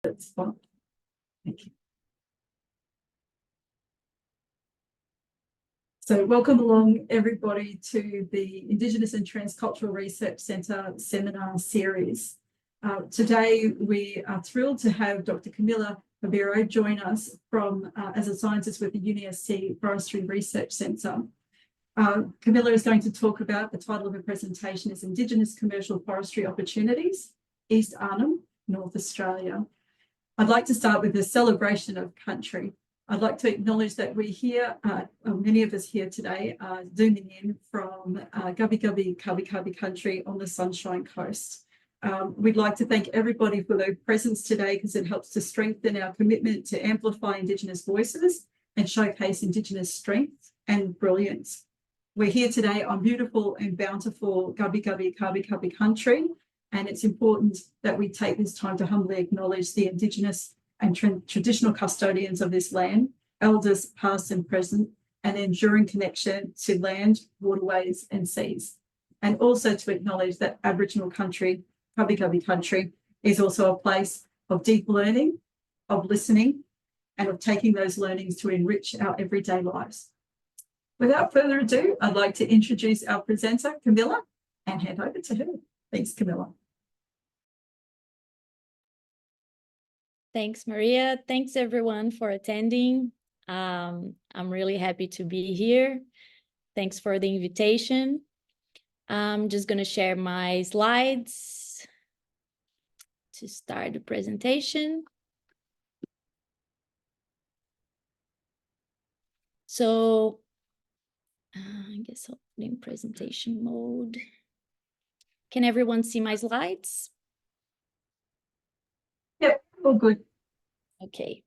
That's fine. Thank you. So welcome along everybody to the Indigenous and Transcultural Research Centre Seminar Series. Today we are thrilled to have Dr. Camila Ribeiro join us from as a scientist with the ITRC Forestry Research Centre. Camila is going to talk about, the title of her presentation is Indigenous Commercial Forestry Opportunities, East Arnhem, North Australia. I'd like to start with a celebration of country. I'd like to acknowledge that we're here, many of us here today are zooming in from Gubbi Gubbi Kabi Kabi country on the Sunshine Coast. We'd like to thank everybody for their presence today because it helps to strengthen our commitment to amplify Indigenous voices and showcase Indigenous strength and brilliance. We're here today on beautiful and bountiful Gubbi Gubbi Kabi Kabi country, and it's important that we take this time to humbly acknowledge the Indigenous and traditional custodians of this land, elders past and present, and enduring connection to land, waterways and seas. And also to acknowledge that Aboriginal country, Gubbi Gubbi country, is also a place of deep learning, of listening, and of taking those learnings to enrich our everyday lives. Without further ado, I'd like to introduce our presenter, Camila, and hand over to her. Thanks, Camila. Thanks, Maria. Thanks, everyone, for attending. I'm really happy to be here. Thanks for the invitation. I'm just going to share my slides to start the presentation. So I guess I'll put in presentation mode. Can everyone see my slides? Yep, all good. Okay,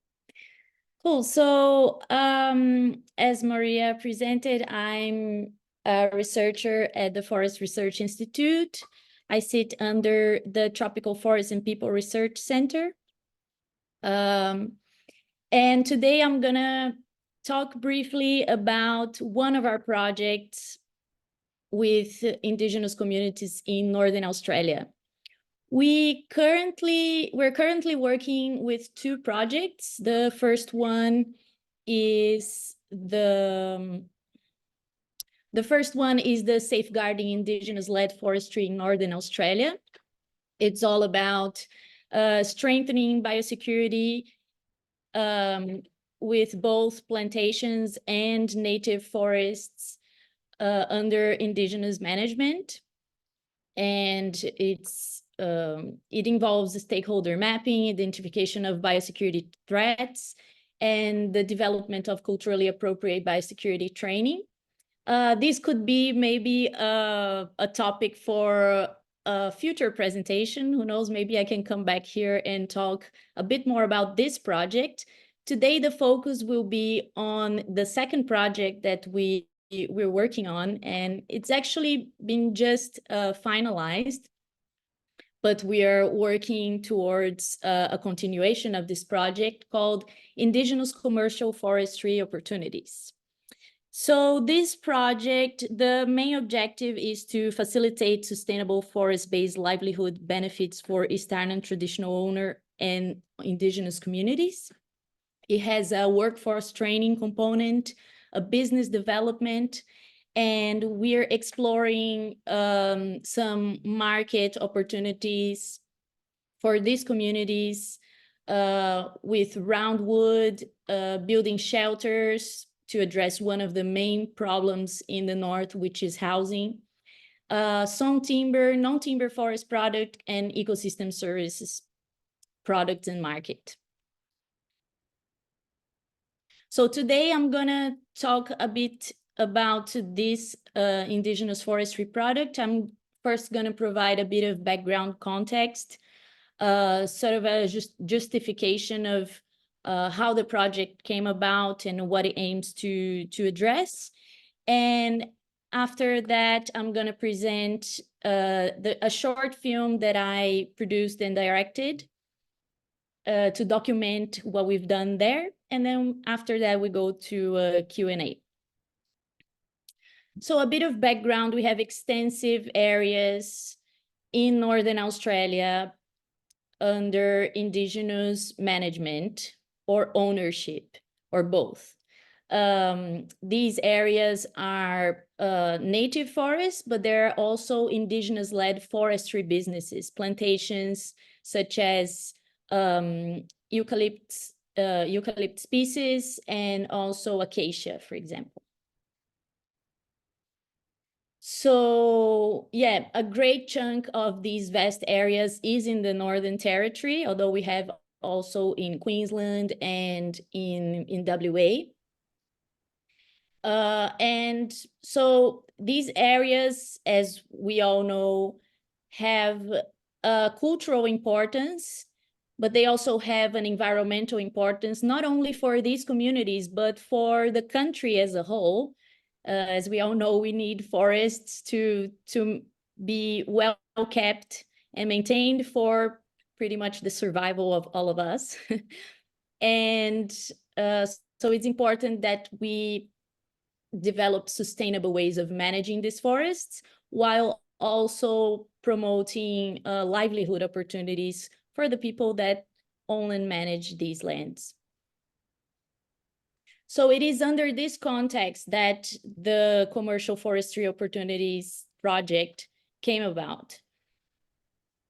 cool. So as Maria presented, I'm a researcher at the Forest Research Institute. I sit under the Tropical Forest and People Research Center. And today I'm gonna talk briefly about one of our projects with Indigenous communities in Northern Australia. We're currently working with two projects. The first one is the Safeguarding Indigenous-led Forestry in Northern Australia. It's all about strengthening biosecurity with both plantations and native forests under Indigenous management. And it involves stakeholder mapping, identification of biosecurity threats, and the development of culturally appropriate biosecurity training. This could be maybe a topic for a future presentation. Who knows, maybe I can come back here and talk a bit more about this project. Today, the focus will be on the second project that we're working on, and it's actually been just finalized, but we are working towards a continuation of this project called Indigenous Commercial Forestry Opportunities. So this project, the main objective is to facilitate sustainable forest-based livelihood benefits for East Arnhem traditional owner and Indigenous communities. It has a workforce training component, a business development, and we're exploring some market opportunities for these communities with roundwood, building shelters to address one of the main problems in the north, which is housing, some timber, non-timber forest product, and ecosystem services products and market. So today I'm gonna talk a bit about this Indigenous forestry product. I'm first gonna provide a bit of background context, sort of a justification of how the project came about and what it aims to address. And after that, I'm gonna present a short film that I produced and directed to document what we've done there. And then after that, we go to Q&A. So a bit of background, we have extensive areas in Northern Australia under indigenous management or ownership, or both. These areas are native forests, but there are also indigenous-led forestry businesses, plantations such as eucalypt species and also acacia, for example. So yeah, a great chunk of these vast areas is in the Northern Territory, although we have also in Queensland and in WA. And so these areas, as we all know, have a cultural importance, but they also have an environmental importance, not only for these communities, but for the country as a whole. As we all know, we need forests to be well kept and maintained for pretty much the survival of all of us. And so it's important that we develop sustainable ways of managing these forests while also promoting livelihood opportunities for the people that own and manage these lands. So it is under this context that the Commercial Forestry Opportunities Project came about.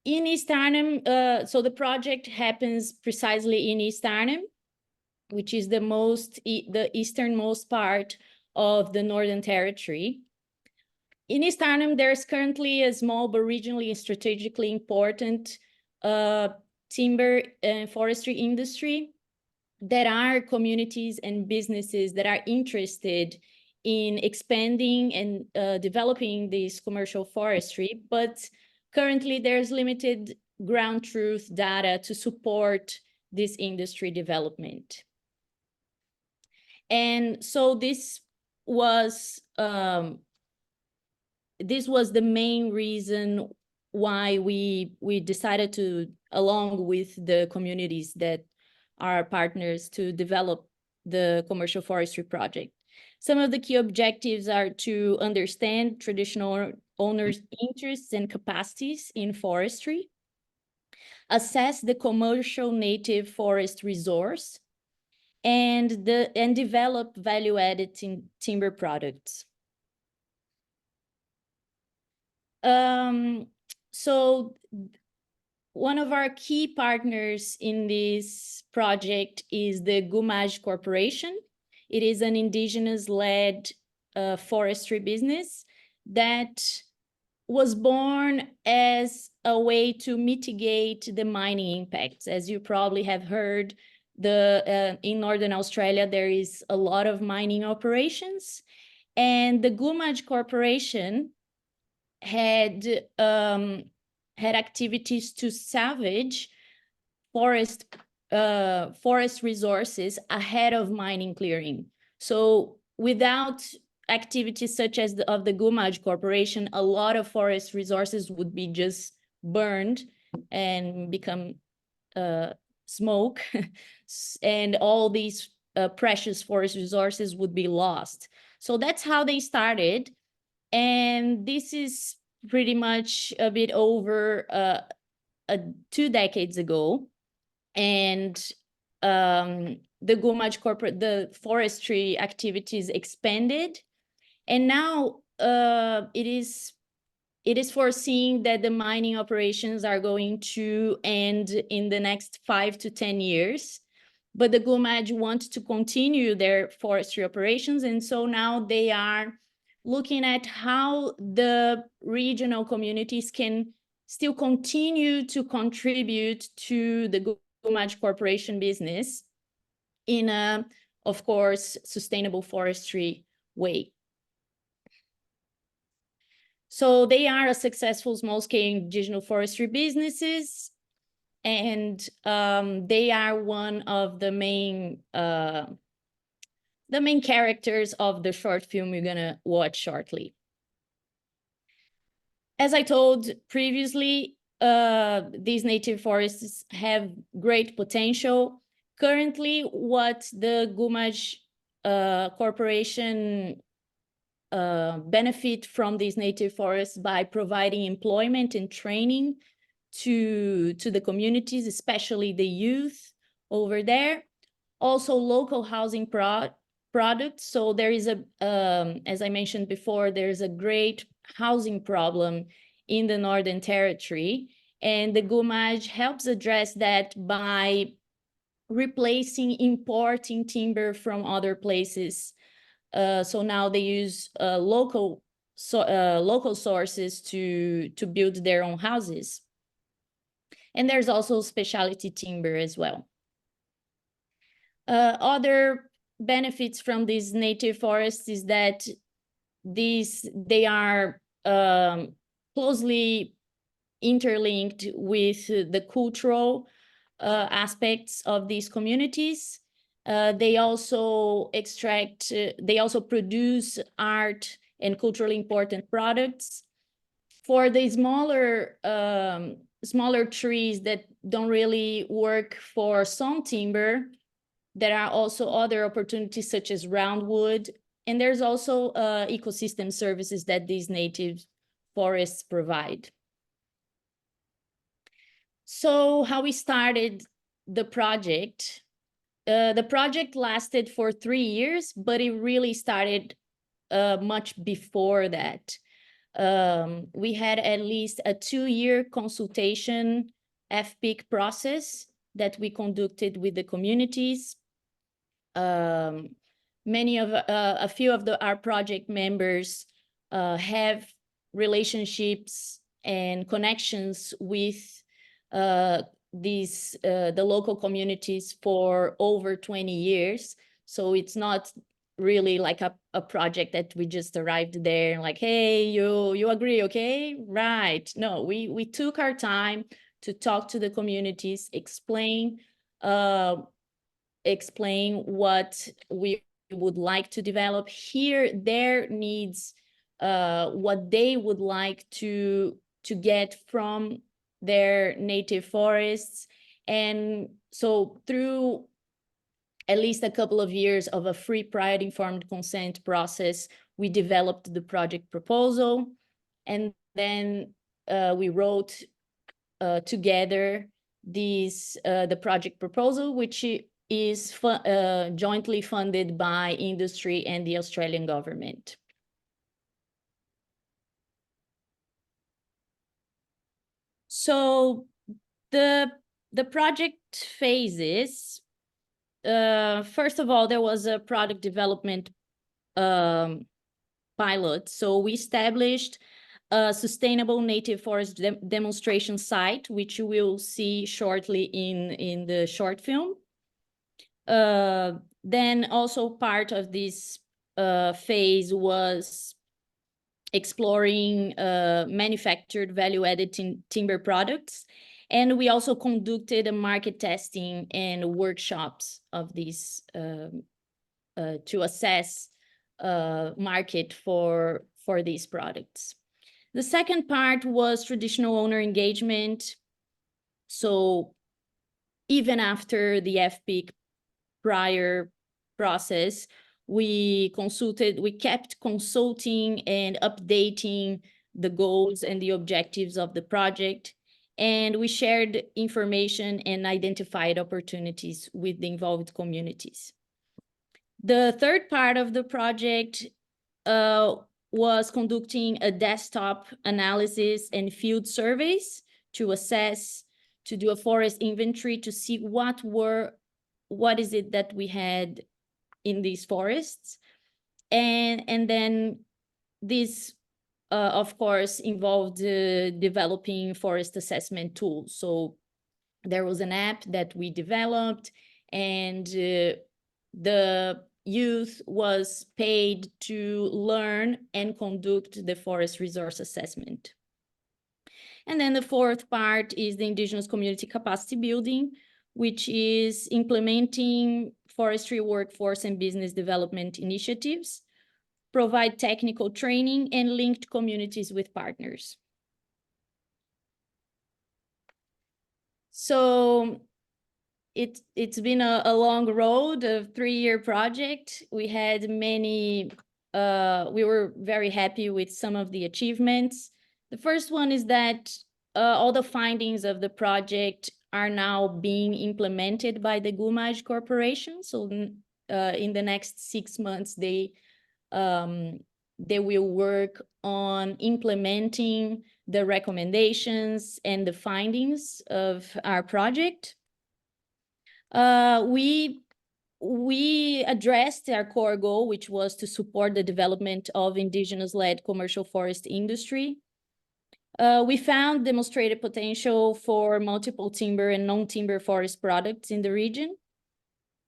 In East Arnhem, so the project happens precisely in East Arnhem, which is the easternmost part of the Northern Territory. In East Arnhem, there's currently a small but regionally and strategically important timber and forestry industry. There are communities and businesses that are interested in expanding and developing this commercial forestry, but currently there's limited ground truth data to support this industry development. And so this was the main reason why we decided to, along with the communities that are partners, to develop the commercial forestry project. Some of the key objectives are to understand traditional owners' interests and capacities in forestry, assess the commercial native forest resource, and develop value-added timber products. So one of our key partners in this project is the Gumaj Corporation. It is an indigenous-led forestry business that was born as a way to mitigate the mining impacts. As you probably have heard, in Northern Australia, there is a lot of mining operations, and the Gumaj Corporation had activities to salvage forest resources ahead of mining clearing. So without activities such as of the Gumaj Corporation, a lot of forest resources would be just burned and become smoke, and all these precious forest resources would be lost. So that's how they started. And this is pretty much a bit over 2 decades ago. And the Gumaj corporate, the forestry activities expanded. And now it is foreseen that the mining operations are going to end in the next 5 to 10 years. But the Gumaj want to continue their forestry operations. And so now they are looking at how the regional communities can still continue to contribute to the Gumaj Corporation business in a, of course, sustainable forestry way. So they are a successful small-scale indigenous forestry businesses, and they are one of the main characters of the short film we're gonna watch shortly. As I told previously, these native forests have great potential. Currently, what the Gumaj Corporation benefit from these native forests by providing employment and training to the communities, especially the youth over there. Also local housing products. So there is as I mentioned before, there's a great housing problem in the Northern Territory, and the GUMAJ helps address that by replacing importing timber from other places. So now they use local sources to build their own houses. And there's also specialty timber as well. Other benefits from these native forests is that they are closely interlinked with the cultural aspects of these communities. They also they also produce art and culturally important products. For the smaller trees that don't really work for sawn timber, there are also other opportunities such as roundwood, and there's also ecosystem services that these native forests provide. So how we started the project. The project lasted for 3 years, but it really started much before that. We had at least a 2-year consultation FPIC process that we conducted with the communities. A few of our project members have relationships and connections with the local communities for over 20 years. So it's not really like a project that we just arrived there and like, hey, you agree, okay? Right. No, we took our time to talk to the communities, explain what we would like to develop, hear their needs, what they would like to get from their native forests. And so through at least a couple of years of a free, prior, informed consent process, we developed the project proposal, and then we wrote together the project proposal, which is jointly funded by industry and the Australian government. So the project phases, first of all, there was a product development pilot. So we established a sustainable native forest demonstration site, which you will see shortly in the short film. Then also part of this phase was exploring manufactured value-added timber products. And we also conducted a market testing and workshops of these to assess market for these products. The second part was traditional owner engagement. So even after the FPIC prior process, we kept consulting and updating the goals and the objectives of the project. And we shared information and identified opportunities with the involved communities. The third part of the project was conducting a desktop analysis and field surveys to do a forest inventory to see what is it that we had in these forests. And then this, of course, involved developing forest assessment tools. So there was an app that we developed, and the youth was paid to learn and conduct the forest resource assessment. And then the fourth part is the Indigenous community capacity building, which is implementing forestry workforce and business development initiatives, provide technical training, and linked communities with partners. So it's been a long road, a 3-year project. We had many, we were very happy with some of the achievements. The first one is that all the findings of the project are now being implemented by the Gumaj Corporation. So in the next 6 months, they will work on implementing the recommendations and the findings of our project. We addressed our core goal, which was to support the development of indigenous-led commercial forest industry. We found demonstrated potential for multiple timber and non-timber forest products in the region.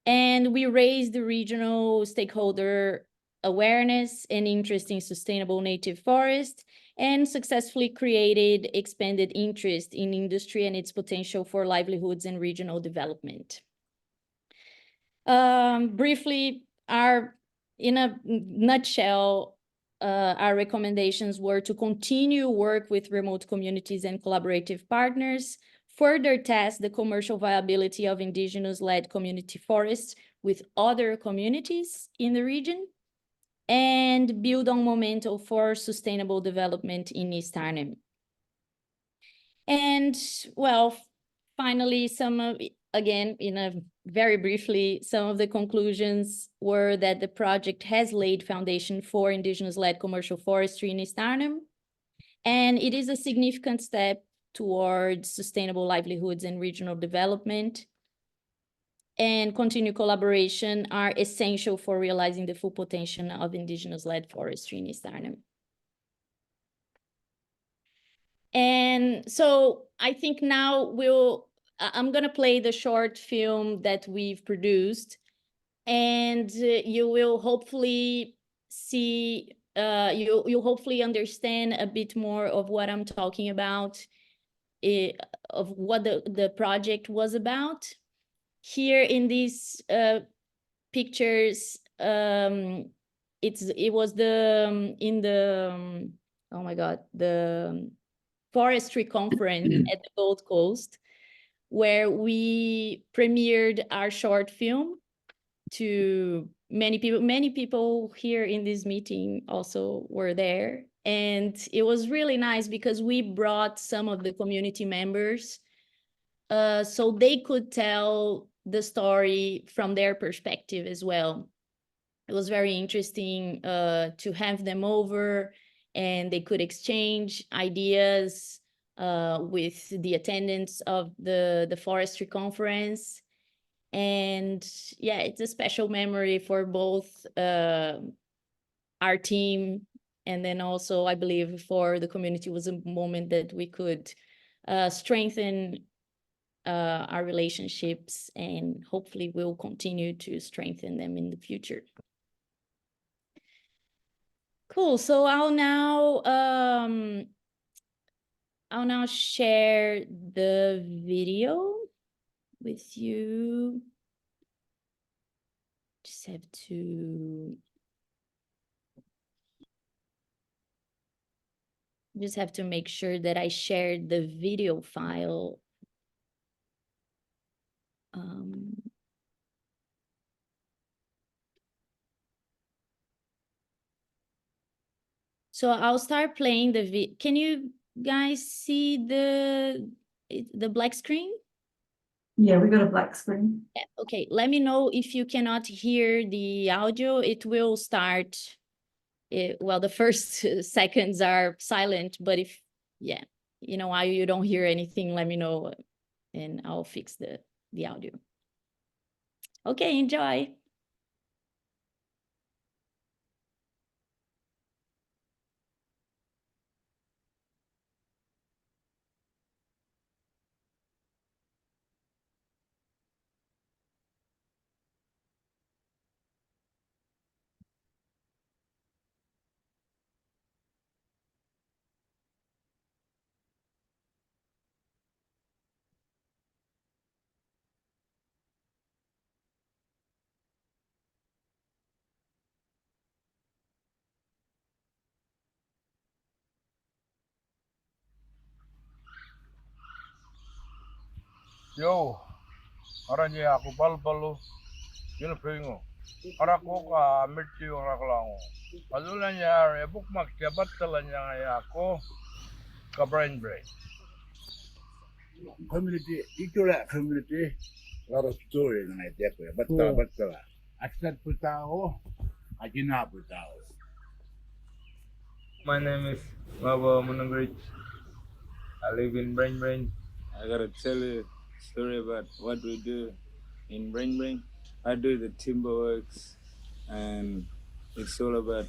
And we raised the regional stakeholder awareness and interest in sustainable native forest, and successfully created expanded interest in industry and its potential for livelihoods and regional development. Briefly, in a nutshell, our recommendations were to continue work with remote communities and collaborative partners, further test the commercial viability of indigenous-led community forests with other communities in the region, and build on momentum for sustainable development in East Arnhem. And well, finally, again, very briefly, some of the conclusions were that the project has laid foundation for indigenous-led commercial forestry in East Arnhem, and it is a significant step towards sustainable livelihoods and regional development. And continued collaboration are essential for realizing the full potential of indigenous-led forestry in East Arnhem. And so I think now I'm going to play the short film that we've produced, and you will hopefully see, you'll hopefully understand a bit more of what I'm talking about, of what the project was about. Here in these pictures, it was the forestry conference at the Gold Coast, where we premiered our short film to many people. Many people here in this meeting also were there. And it was really nice because we brought some of the community members so they could tell the story from their perspective as well. It was very interesting to have them over, and they could exchange ideas with the attendants of the forestry conference. And yeah, it's a special memory for both our team, and then also, I believe, for the community. It was a moment that we could strengthen our relationships, and hopefully we'll continue to strengthen them in the future. Cool. So I'll now share the video with you. Just have to make sure that I shared the video file. So I'll start playing the video. Can you guys see the black screen? Yeah, we got a black screen. Yeah, okay, let me know if you cannot hear the audio. It will start, well, the first seconds are silent, but if, yeah, you don't hear anything, let me know and I'll fix the audio. Okay, enjoy. Yo, aranya aku bal-balu, yun pingo. Para ko ka mirti yung raklango. Palulan niya, book magkabat talan niya ako ka brain break. community, itulah community, lot of story na ito ko. Betul. Aksat putao, ajina putao. My name is Moura. I live in Brain. I gotta tell you a story about what we do in Brain. I do the timber works, and it's all about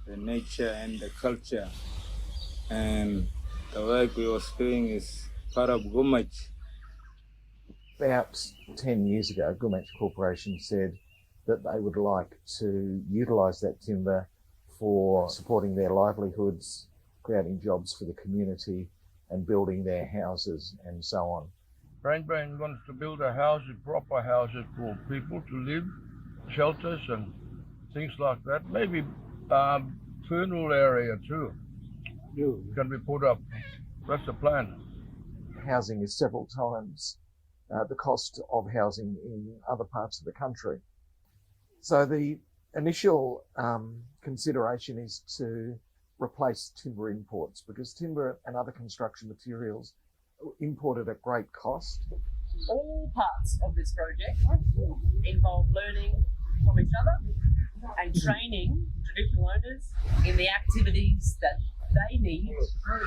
the nature and the culture. And the work we was doing is part of Gumach. About 10 years ago, Gumach Corporation said that they would like to utilise that timber for supporting their livelihoods, creating jobs for the community and building their houses and so on. Brain wants to build proper houses for people to live, shelters and things like that. Maybe funeral area too can be put up. That's the plan. Housing is several times the cost of housing in other parts of the country. So the initial consideration is to replace timber imports, because timber and other construction materials are imported at great cost. All parts of this project involve learning from each other and training traditional owners in the activities that they need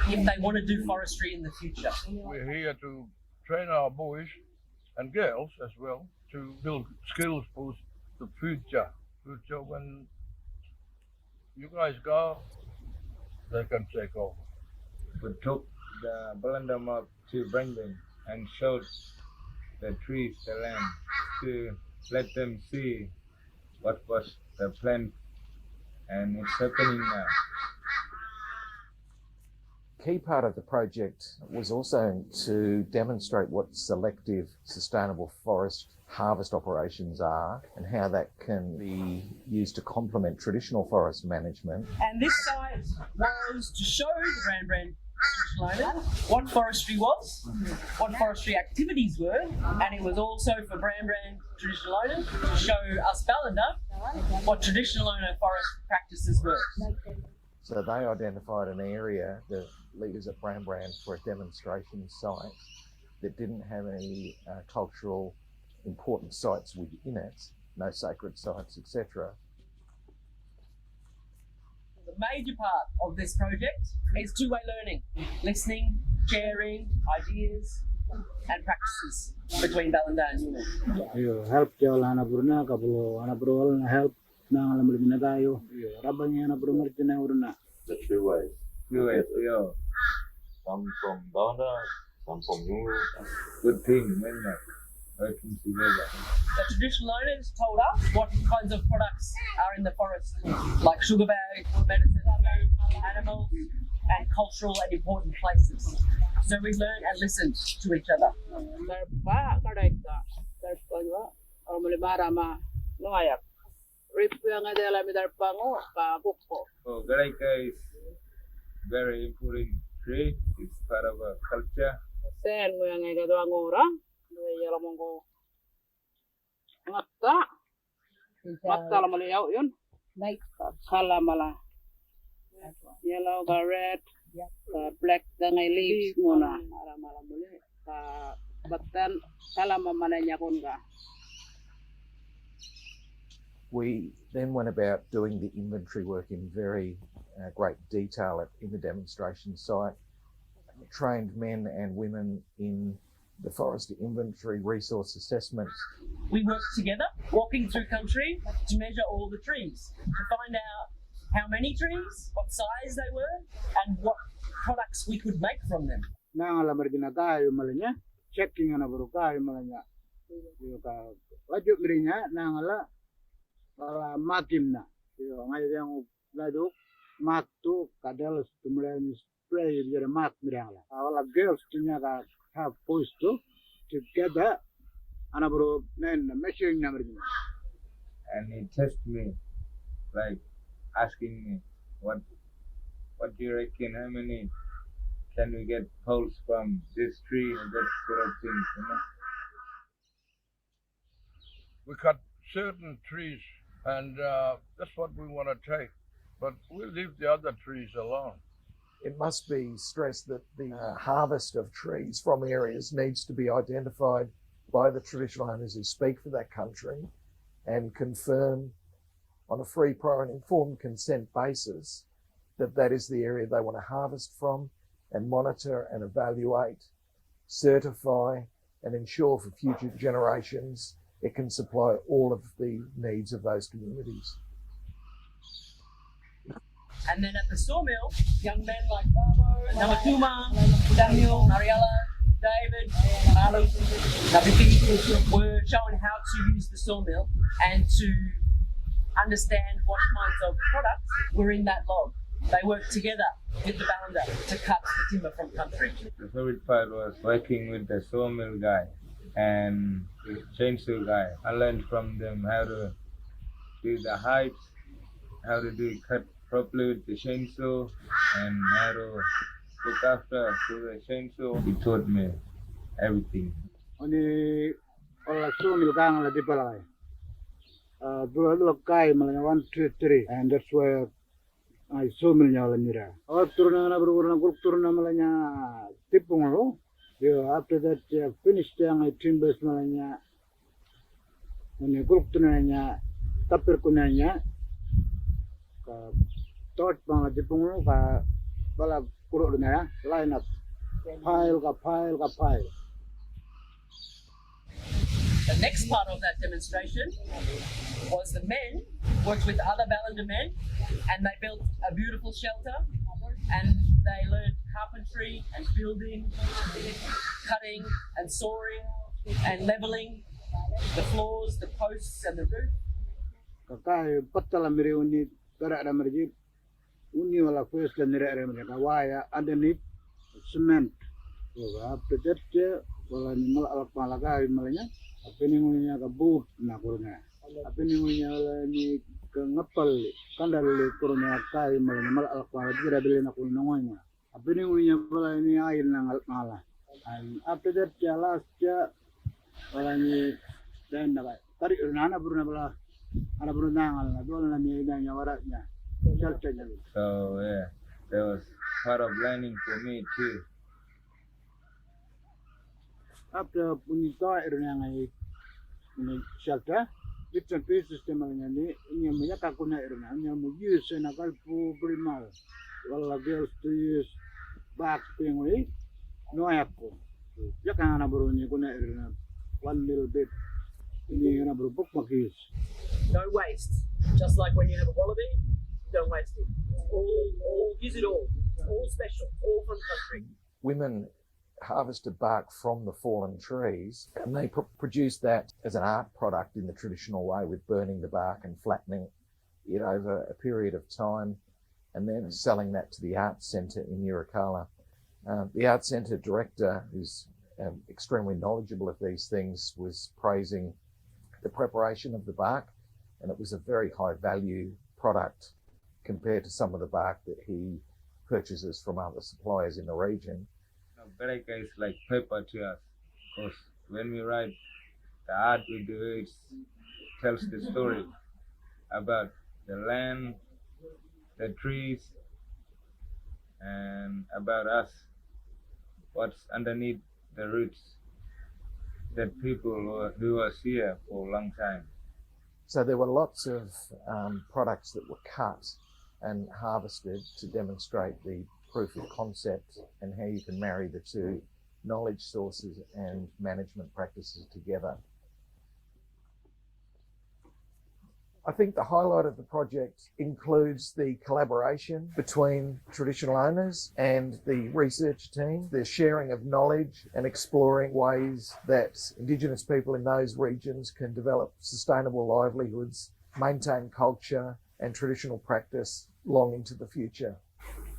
if they want to do forestry in the future. We're here to train our boys and girls as well to build skills for the future. When you guys go, they can take over. We took the Balanda map to Brain and showed the trees, the land, to let them see what was the plan, and it's happening now. Key part of the project was also to demonstrate what selective sustainable forest harvest operations are and how that can be used to complement traditional forest management. And this site was to show the Brand traditional owners what forestry was, what forestry activities were, and it was also for Brand traditional owners to show us Balanda what traditional owner forest practices were. So they identified an area, the leaders at Brand for a demonstration site that didn't have any cultural important sites within it, no sacred sites, etc. The major part of this project is two-way learning, listening, sharing ideas and practices between Balanda and Moura. Help jauh anak Bruna, kalau anak Bruna help nang alam lebih tayo. Rabangnya anak Bruna kita uruna. The two ways, yeah. Some from Balanda, some from Moura. Good team, man. Working together. The traditional owners told us what kinds of products are in the forest, like sugar bags, medicine, animals, and cultural and important places. So we learned and listened to each other. Oh, Garaika is very important tree. It's part of our culture. Matta la yau yun. Kala mala. Yellow ka red. Black dangay leaves muna. Ara mala muli. Batan kala mamana nyakon ka. We then went about doing the inventory work in very great detail in the demonstration site, trained men and women in the forest inventory resource assessments. We worked together, walking through country to measure all the trees, to find out how many trees, what size they were, and what products we could make from them. Nang alam rin tayo malanya, checking na bro tayo malanya. Yung ka, wajud rin niya nang ala para makim na. Yung ngayon yung laduk mat tu kadal tumulayan spray biar mat mirala. Awal girls punya ka have poised together and bro then measuring number. And he tested me, like asking me, what do you reckon, how many can we get poles from this tree and that sort of things, you know? We cut certain trees and that's what we want to take, but we leave the other trees alone. It must be stressed that the harvest of trees from areas needs to be identified by the traditional owners who speak for that country and confirm on a free, prior and informed consent basis that that is the area they want to harvest from, and monitor and evaluate, certify and ensure for future generations it can supply all of the needs of those communities. And then at the sawmill, young men like Babo, Namatuma, Samuel, Mariella, David, Marlon, Nabiki were shown how to use the sawmill and to understand what kinds of products were in that log. They worked together with the bounder to cut the timber from country. The favorite part was working with the sawmill guy and the chainsaw guy. I learned from them how to do the heights, how to do cut properly with the chainsaw, and how to look after the chainsaw. He taught me everything. Oni ola sawmill kang la di palay. Dua look guy malanya 1, 2, 3, and that's where I sawmill nya la mira. Turun na berurang kuluk turun na malanya tipung lo. After that finished yang I timbers malanya. Oni kuluk turun nya tapir kunanya. Tot bang la tipung lo ka bala kuluk na line up. Pile. The next part of that demonstration was the men worked with other Ballender men and they built a beautiful shelter and they learned carpentry and building, cutting and sawing and levelling the floors, the posts and the roof. Kakai patala miri uni tara ada miri uni wala first dan nira ada miri kawaya underneath cement. After that wala ni mal alak malaga malanya. Apa ni ngunya ka boot na kuruna. Apa ni ngunya wala ni ka ngapal kandal kuruna kai malanya mal alak malaga dira bili na kuruna ngunya. Apa ni ngunya wala ni air na ngala. And after that last wala ni dan na tarik nana buruna bala ana buruna ngal na dola na ni nya waratnya. So yeah, that was part of learning for me too. After punita yang ini shelter, different pieces temalnya ni punya kakuna irna, yang use na kalpu primal, wala girls to use back pingui, no aku. Ya kan anak baru ni kuna irna, one little bit, ini anak baru book makis. No waste, just like when you have a wallaby, don't waste it. All use it all. It's all special, all from country. Women harvested bark from the fallen trees and they produce that as an art product in the traditional way with burning the bark and flattening it over a period of time and then selling that to the art centre in Yirrkala. The art centre director, who's extremely knowledgeable of these things, was praising the preparation of the bark, and it was a very high value product compared to some of the bark that he purchases from other suppliers in the region. Bereka is like paper to us, because when we write, the art we do, it tells the story about the land, the trees, and about us, what's underneath the roots, that people who was here for a long time. So there were lots of products that were cut and harvested to demonstrate the proof of concept and how you can marry the two knowledge sources and management practices together. I think the highlight of the project includes the collaboration between traditional owners and the research team, the sharing of knowledge and exploring ways that Indigenous people in those regions can develop sustainable livelihoods, maintain culture and traditional practice long into the future.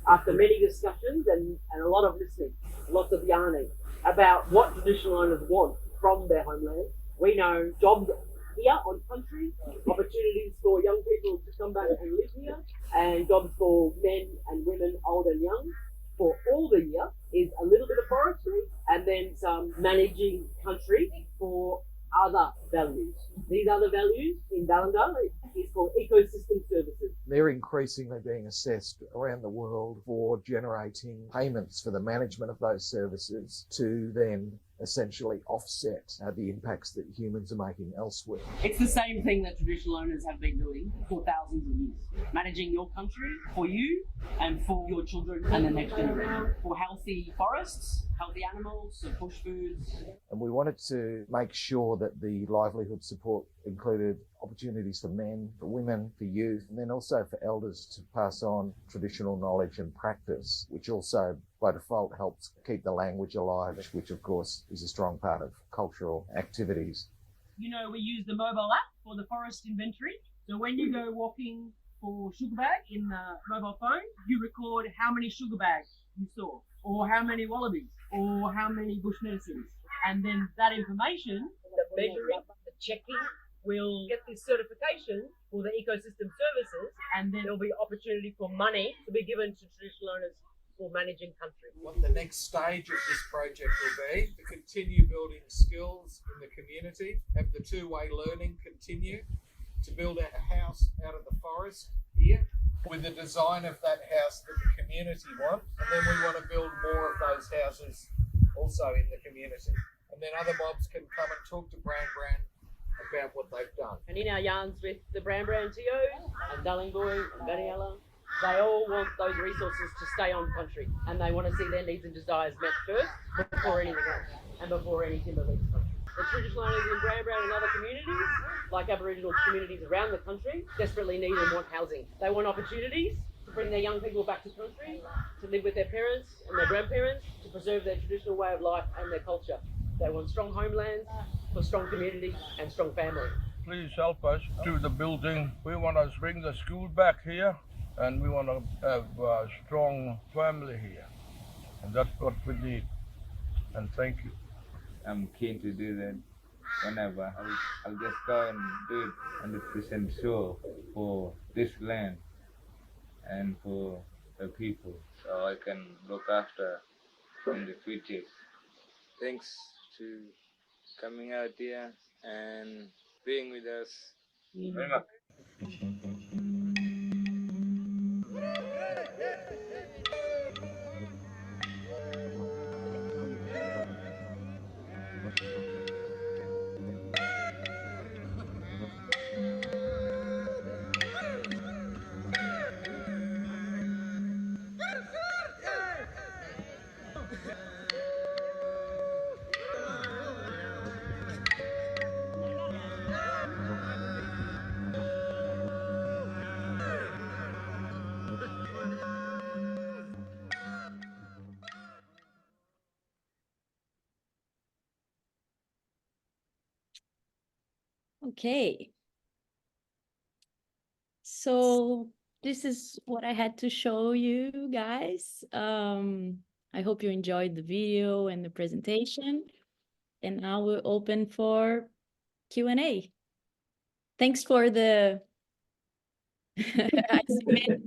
After many discussions and a lot of listening, lots of yarning about what traditional owners want from their homeland, we know jobs here on country, opportunities for young people to come back and live here, and jobs for men and women, old and young, for all the year is a little bit of forestry and then some managing country for other values. These other values in Dalindal is called ecosystem services. They're increasingly being assessed around the world for generating payments for the management of those services to then essentially offset the impacts that humans are making elsewhere. It's the same thing that traditional owners have been doing for thousands of years. Managing your country for you and for your children and the next generation. For healthy forests, healthy animals, and bush foods. And we wanted to make sure that the livelihood support included opportunities for men, for women, for youth, and then also for elders to pass on traditional knowledge and practice, which also by default helps keep the language alive, which of course is a strong part of cultural activities. You know, we use the mobile app for the forest inventory. So when you go walking for sugar bag in the mobile phone, you record how many sugar bags you saw, or how many wallabies, or how many bush medicines. And then that information, the measuring, the checking, will get this certification for the ecosystem services, and then there'll be opportunity for money to be given to traditional owners for managing country. What the next stage of this project will be, to continue building skills in the community, have the two-way learning continue, to build a house out of the forest here, with the design of that house that the community want, and then we want to build more of those houses also in the community. And then other mobs can come and talk to Bran about what they've done. And in our yarns with the Bran TOs and Dullingboy and Baniella, they all want those resources to stay on country, and they want to see their needs and desires met first before anything else and before any timber leaves country. The traditional owners in Bran and other communities, like Aboriginal communities around the country, desperately need and want housing. They want opportunities to bring their young people back to country, to live with their parents and their grandparents, to preserve their traditional way of life and their culture. They want strong homelands for strong communities and strong families. Please help us do the building. We want to bring the school back here, and we want to have a strong family here. And that's what we need. And thank you. I'm keen to do that whenever. I'll just go and do it 100% sure for this land and for the people, so I can look after in the future. Thanks to coming out here and being with us very much. Okay. So this is what I had to show you guys. I hope you enjoyed the video and the presentation. And now we're open for Q&A. Thanks for the I submit.